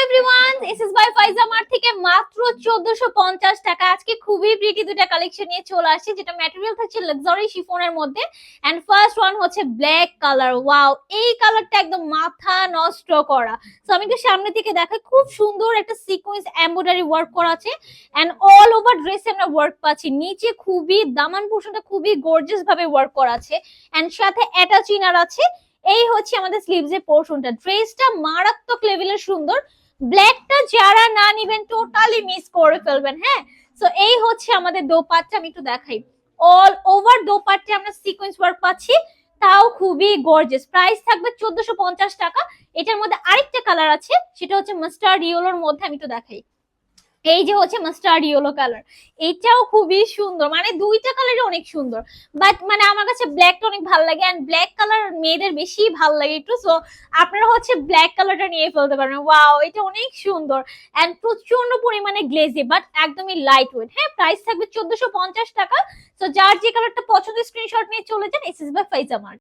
Everyone, this is by Faiza mart থেকে মাত্র 1450 টাকা। আজকে খুবই প্রিটি দুটো কালেকশন নিয়ে চলে আসছে, যেটা ম্যাটেরিয়াল থাকছে লাক্সারি শিফনের মধ্যে। এন্ড ফার্স্ট ওয়ান হচ্ছে ব্ল্যাক কালার। ওয়াও, এই কালারটা একদম মাথা নষ্ট করা। সো আমি একটু সামনে থেকে দেখাই, খুব সুন্দর একটা সিকোয়েন্স এমব্রয়ডারি ওয়ার্ক করা আছে এন্ড অল ওভার ড্রেসে আমরা ওয়ার্ক পাচ্ছি। নিচে খুবই দামান পোর্শনটা খুবই গর্জিয়াস ভাবে ওয়ার্ক করা আছে এন্ড সাথে অ্যাটাচ ইনার আছে। এই হচ্ছে আমাদের স্লিভস এর পোর্শনটা। ড্রেসটা মারাত্মক লেভেলের সুন্দর। ব্ল্যাকটা যারা না নিবেন টোটালি মিস করে ফেলবেন। হ্যাঁ, সো এই হচ্ছে আমাদের দোপাট্টা। আমি একটু দেখাই, অল ওভার দোপাট্টা আমরা সিকোয়েন্স ওয়ার্ক পাচ্ছি, তাও খুবই গর্জিয়াস। প্রাইস থাকবে 1450 টাকা। এটার মধ্যে আরেকটা কালার আছে, সেটা হচ্ছে মাস্টার্ড ইয়েলোর মধ্যে। আমি একটু দেখাই, এই যে হচ্ছে মাস্টার্ড ইয়েলো কালার। এটাও খুবই সুন্দর, মানে দুইটা কালারই অনেক সুন্দর। বাট মানে আমার কাছে ব্ল্যাকটা অনেক ভালো লাগে, এন্ড ব্ল্যাক কালার মেয়েদের বেশি ভালো লাগে একটু। সো আপনারা হচ্ছে ব্ল্যাক কালারটা নিয়ে ফেলতে পারবেন। ওয়াও, এটা অনেক সুন্দর এন্ড প্রচন্ড পরিমাণে গ্লেজি, বাট একদমই লাইট ওয়েট। হ্যাঁ, প্রাইস থাকবে 1450 টাকা। সো যার যে কালারটা পছন্দ স্ক্রিনশট নিয়ে চলে যান এসএস বাই ফাইজা মার্ট।